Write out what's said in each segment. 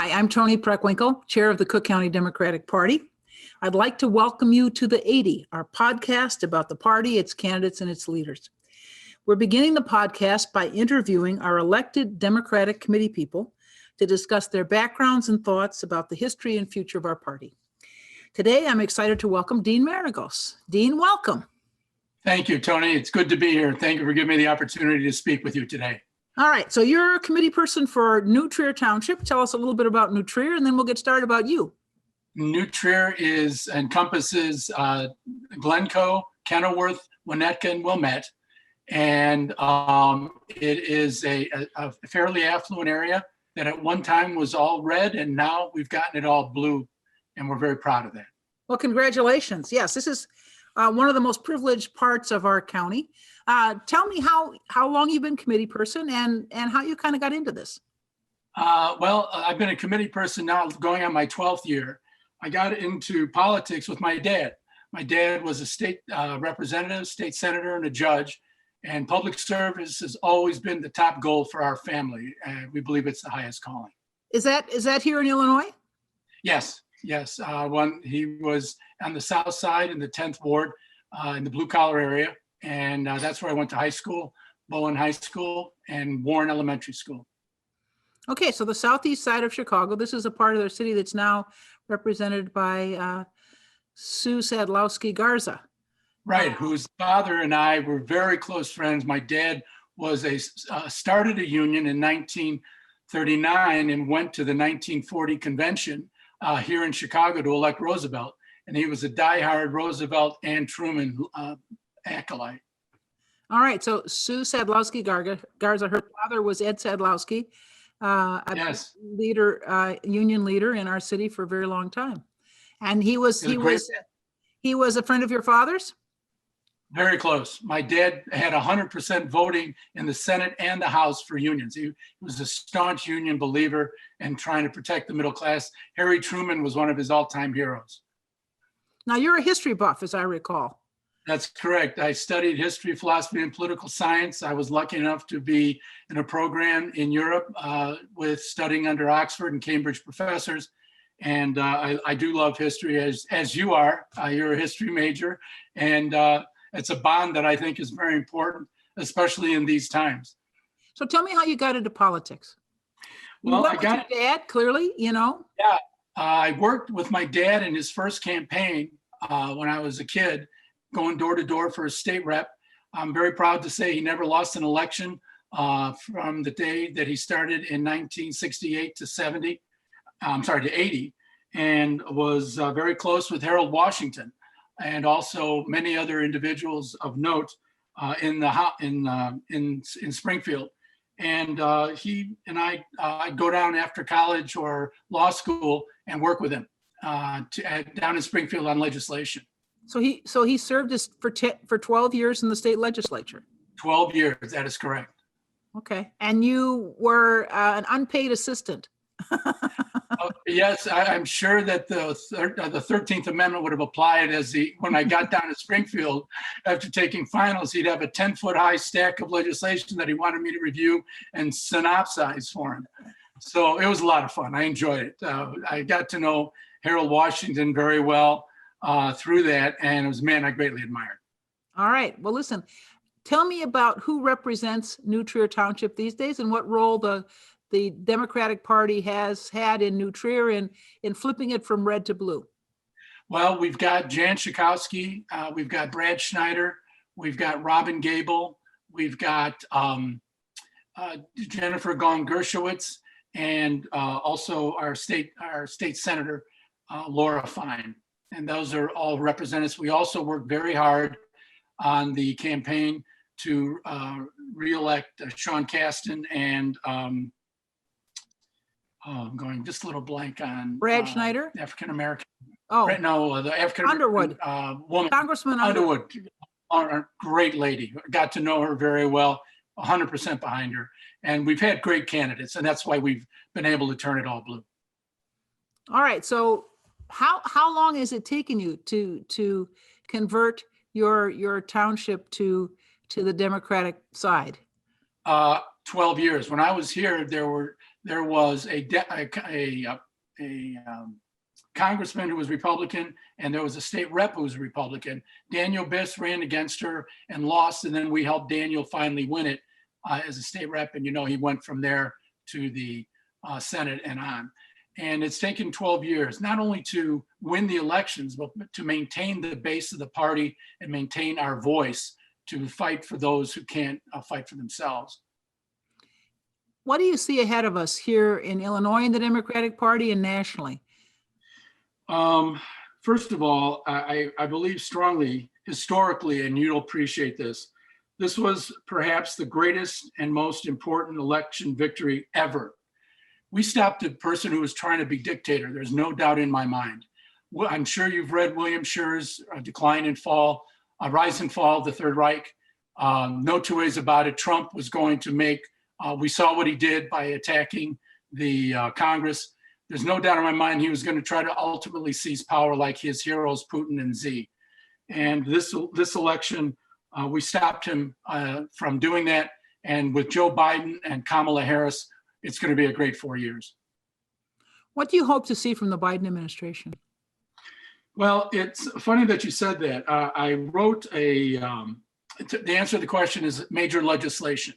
Hi, I'm Toni Preckwinkle, Chair of the Cook County Democratic Party. I'd like to welcome you to The 80, our podcast about the party, its candidates, and its leaders. We're beginning the podcast by interviewing our elected Democratic committee people to discuss their backgrounds and thoughts about the history and future of our party. Today, I'm excited to welcome Dean Maragos. Dean, welcome. Thank you, Toni. It's good to be here. Thank you for giving me the opportunity to speak with you today. All right, so you're a committee person for New Trier Township. Tell us a little bit about New Trier, and then we'll get started about you. New Trier encompasses Glencoe, Kenilworth, Winnetka, and Wilmette. And it is a fairly affluent area that at one time was all red, and now we've gotten it all blue, and we're very proud of that. Well, congratulations. Yes, this is one of the most privileged parts of our county. Tell me how long you've been committee person and how you kind of got into this. I've been a committee person now going on my 12th year. I got into politics with my dad. My dad was a state representative, state senator, and a judge. And public service has always been the top goal for our family. And we believe it's the highest calling. Is that here in Illinois? Yes. When he was on the south side in the 10th ward in the blue collar area. And that's where I went to high school, Bowen High School and Warren Elementary School. Okay, so the southeast side of Chicago, this is a part of their city that's now represented by Sue Sadlowski Garza. Right, whose father and I were very close friends. My dad was started a union in 1939 and went to the 1940 convention here in Chicago to elect Roosevelt. And he was a diehard Roosevelt and Truman acolyte. All right, so Sue Sadlowski Garza, her father was Ed Sadlowski, yes, union leader in our city for a very long time. And he was a friend of your father's? Very close. My dad had 100% voting in the Senate and the House for unions. He was a staunch union believer and trying to protect the middle class. Harry Truman was one of his all-time heroes. Now, you're a history buff, as I recall. That's correct. I studied history, philosophy, and political science. I was lucky enough to be in a program in Europe with studying under Oxford and Cambridge professors. And I do love history, as you are. You're a history major. And it's a bond that I think is very important, especially in these times. So tell me how you got into politics. Well, I got your dad, clearly, you know. Yeah, I worked with my dad in his first campaign when I was a kid, going door to door for a state rep. I'm very proud to say he never lost an election from the day that he started in 1968 to 80, and was very close with Harold Washington and also many other individuals of note in Springfield. And he and I'd go down after college or law school and work with him down in Springfield on legislation. So he served for 12 years in the state legislature. 12 years, that is correct. Okay, and you were an unpaid assistant. Yes, I'm sure that the 13th Amendment would have applied when I got down to Springfield after taking finals. He'd have a 10-foot high stack of legislation that he wanted me to review and synopsize for him. So it was a lot of fun. I enjoyed it. I got to know Harold Washington very well through that, and it was a man I greatly admired. All right. Well, listen, tell me about who represents New Trier Township these days and what role the Democratic Party has had in New Trier in flipping it from red to blue. Well, we've got Jan Schakowsky, we've got Brad Schneider, we've got Robin Gable, we've got Jennifer Gong Gershowitz, and also our state senator, Laura Fine. And those are all representatives. We also work very hard on the campaign to reelect Sean Casten and I'm going just a little blank on Brad Schneider, African American. Oh no, the African Underwood woman, Congressman Underwood, a great lady. Got to know her very well. 100% behind her, and we've had great candidates, and that's why we've been able to turn it all blue. All right, so how long has it taken you to convert your township to the Democratic side? 12 years. When I was here, there were there was a congressman who was Republican, and there was a state rep who was Republican. Daniel Biss ran against her and lost, and then we helped Daniel finally win it as a state rep. And he went from there to the Senate and on. And it's taken 12 years, not only to win the elections, but to maintain the base of the party and maintain our voice to fight for those who can't fight for themselves. What do you see ahead of us here in Illinois in the Democratic Party and nationally? First of all, I believe strongly, historically, and you'll appreciate this, this was perhaps the greatest and most important election victory ever. We stopped a person who was trying to be dictator. There's no doubt in my mind. Well, I'm sure you've read William Scher's Decline and Fall, Rise and Fall of the Third Reich. No two ways about it. Trump was going to make, we saw what he did by attacking the Congress. There's no doubt in my mind he was going to try to ultimately seize power like his heroes, Putin and Z. And this election, we stopped him from doing that. And with Joe Biden and Kamala Harris, it's going to be a great 4 years. What do you hope to see from the Biden administration? Well, it's funny that you said that. I wrote the answer to the question is major legislation.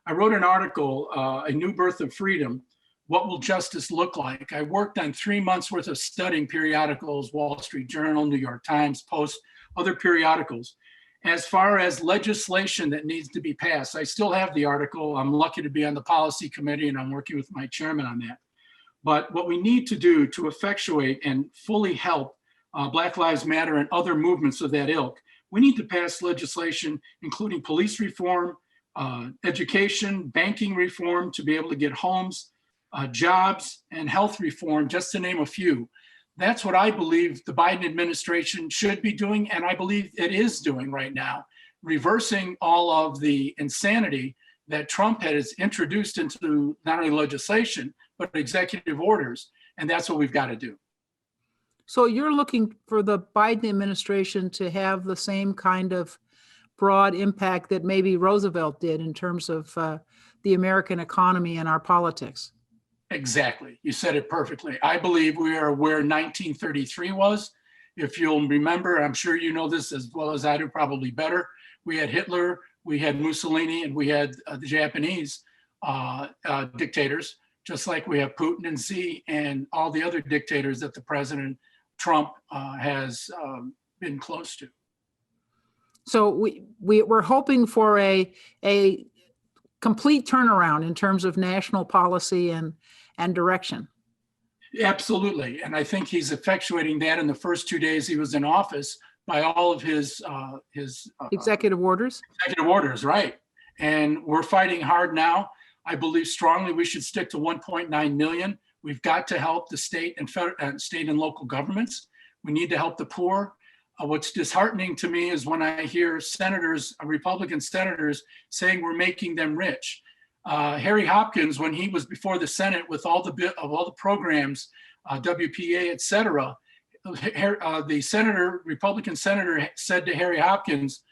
I wrote an article, A New Birth of Freedom, What Will Justice Look Like? I worked on 3 months worth of studying periodicals, Wall Street Journal, New York Times, Post, other periodicals. As far as legislation that needs to be passed, I still have the article. I'm lucky to be on the policy committee and I'm working with my chairman on that. But what we need to do to effectuate and fully help Black Lives Matter and other movements of that ilk, we need to pass legislation, including police reform, education, banking reform to be able to get homes, jobs, and health reform, just to name a few. That's what I believe the Biden administration should be doing, and I believe it is doing right now, reversing all of the insanity that Trump has introduced into not only legislation, but executive orders, and that's what we've got to do. So you're looking for the Biden administration to have the same kind of broad impact that maybe Roosevelt did in terms of the American economy and our politics. Exactly. You said it perfectly. I believe we are where 1933 was. If you'll remember, I'm sure you know this as well as I do, probably better. We had Hitler, we had Mussolini, and we had the Japanese dictators, just like we have Putin and Xi and all the other dictators that the President Trump has been close to. So we're hoping for a complete turnaround in terms of national policy and direction. Absolutely. And I think he's effectuating that in the first 2 days he was in office by all of his Executive orders. Executive orders, right. And we're fighting hard now. I believe strongly we should stick to 1.9 million. We've got to help the state and state and local governments. We need to help the poor. What's disheartening to me is when I hear senators, Republican senators, saying we're making them rich. Harry Hopkins, when he was before the Senate with all the programs, WPA, et cetera, the Republican senator said to Harry Hopkins,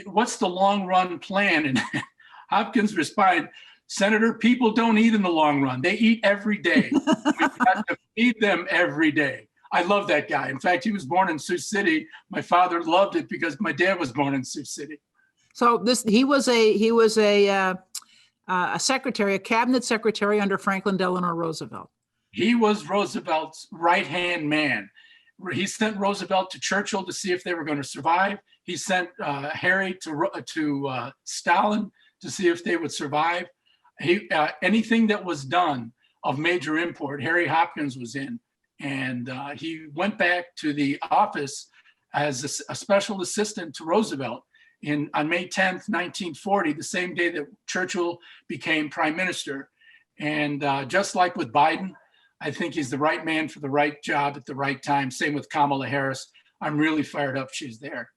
what's the long run plan? And Hopkins responded, Senator, people don't eat in the long run. They eat every day. We've got to feed them every day. I love that guy. In fact, he was born in Sioux City. My father loved it because my dad was born in Sioux City. So he was a secretary, a cabinet secretary under Franklin Delano Roosevelt. He was Roosevelt's right-hand man. He sent Roosevelt to Churchill to see if they were going to survive. He sent Harry to Stalin to see if they would survive. Anything that was done of major import, Harry Hopkins was in. And he went back to the office as a special assistant to Roosevelt on May 10th, 1940, the same day that Churchill became prime minister. And just like with Biden, I think he's the right man for the right job at the right time. Same with Kamala Harris. I'm really fired up she's there.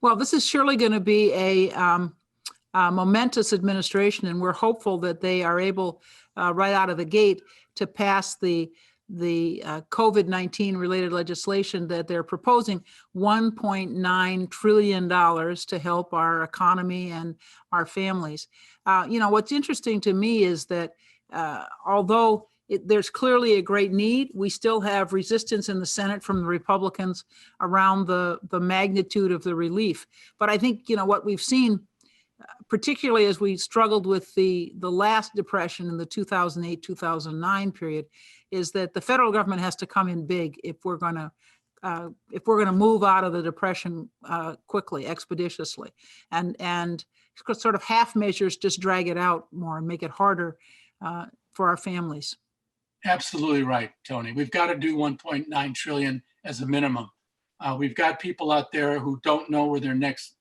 Well, this is surely going to be a momentous administration, and we're hopeful that they are able right out of the gate to pass the COVID-19 related legislation that they're proposing, $1.9 trillion to help our economy and our families. What's interesting to me is that although there's clearly a great need, we still have resistance in the Senate from the Republicans around the magnitude of the relief. But I think, what we've seen, particularly as we struggled with the last depression in the 2008-2009 period, is that the federal government has to come in big if we're going to move out of the depression quickly, expeditiously, and sort of half measures just drag it out more and make it harder for our families. Absolutely right, Tony. We've got to do 1.9 trillion as a minimum. We've got people out there who don't know where their next,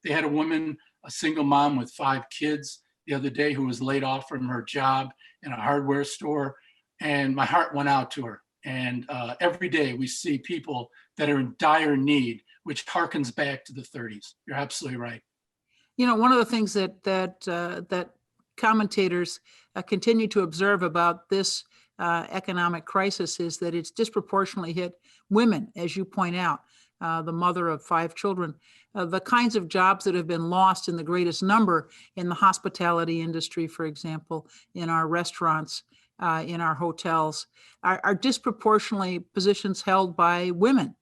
they had a single mom with 5 kids the other day who was laid off from her job in a hardware store. And my heart went out to her. And every day we see people that are in dire need, which harkens back to the 30s. You're absolutely right. One of the things that commentators continue to observe about this economic crisis is that it's disproportionately hit women, as you point out, the mother of 5 children. The kinds of jobs that have been lost in the greatest number in the hospitality industry, for example, in our restaurants, in our hotels, are disproportionately positions held by women.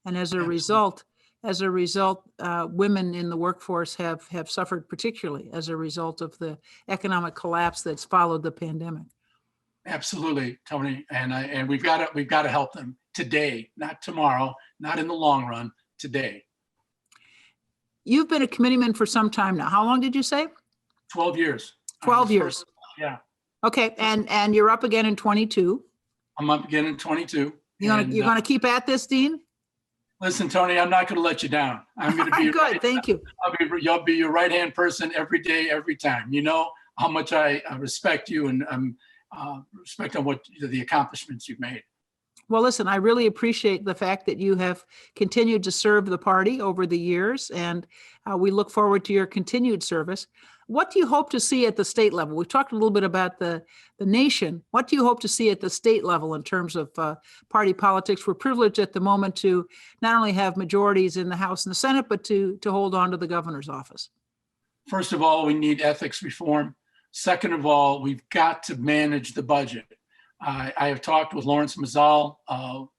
And as a result, women in the workforce have suffered particularly as a result of the economic collapse that's followed the pandemic. Absolutely, Tony, and we've got to help them today, not tomorrow, not in the long run, today. You've been a committeeman for some time now. How long did you say? 12 years. 12 years. Yeah. Okay, and you're up again in 22. I'm up again in 22. You're gonna keep at this, Dean? Listen, Tony, I'm not going to let you down. I'm going to be good. Thank you. You'll be your right-hand person every day, every time. You know how much I respect you, and I'm respect on what the accomplishments you've made. Well, listen, I really appreciate the fact that you have continued to serve the party over the years, and we look forward to your continued service. What do you hope to see at the state level? We've talked a little bit about the nation. What do you hope to see at the state level in terms of party politics? We're privileged at the moment to not only have majorities in the House and the Senate, but to hold on to the governor's office. First of all, we need ethics reform. Second of all, we've got to manage the budget. I have talked with Lawrence Mazzal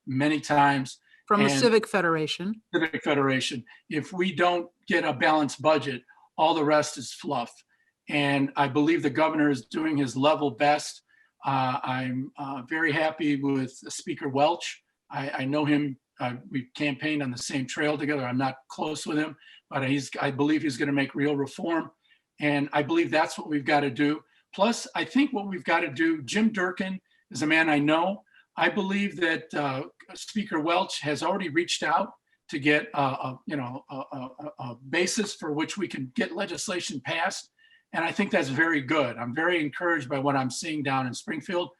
many times. From the Civic Federation. Civic Federation. If we don't get a balanced budget, all the rest is fluff. And I believe the governor is doing his level best. I'm very happy with Speaker Welch. I know him. We've campaigned on the same trail together. I'm not close with him, but I believe he's going to make real reform. And I believe that's what we've got to do. Plus, I think what we've got to do, Jim Durkin is a man I know. I believe that Speaker Welch has already reached out to get a basis for which we can get legislation passed. And I think that's very good. I'm very encouraged by what I'm seeing down in Springfield.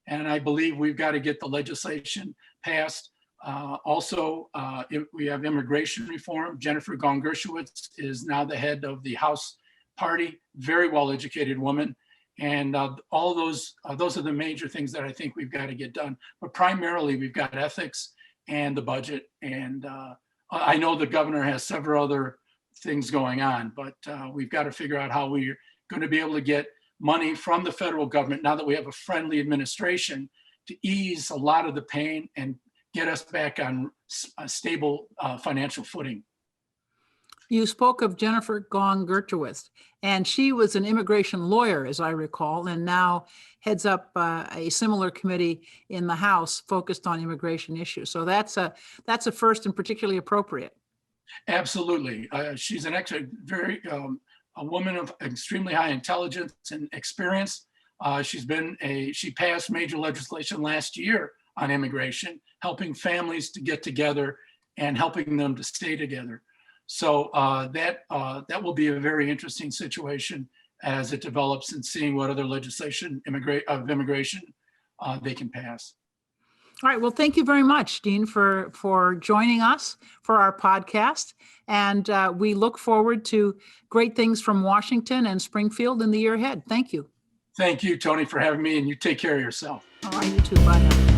And I believe we've got to get the legislation passed. Also, we have immigration reform. Jennifer Gong-Gershowitz is now the head of the House Party, very well-educated woman. And all those are the major things that I think we've got to get done. But primarily, we've got ethics and the budget. And I know the governor has several other things going on, but we've got to figure out how we're going to be able to get money from the federal government now that we have a friendly administration to ease a lot of the pain and get us back on a stable financial footing. You spoke of Jennifer Gong-Gershowitz, and she was an immigration lawyer, as I recall, and now heads up a similar committee in the House focused on immigration issues. So that's a first and particularly appropriate. Absolutely. She's an a woman of extremely high intelligence and experience. She passed major legislation last year on immigration, helping families to get together and helping them to stay together. So that will be a very interesting situation as it develops and seeing what other legislation of immigration they can pass. All right. Well, thank you very much, Dean, for joining us for our podcast. And we look forward to great things from Washington and Springfield in the year ahead. Thank you. Thank you, Tony, for having me, and you take care of yourself. All right, you too. Bye now.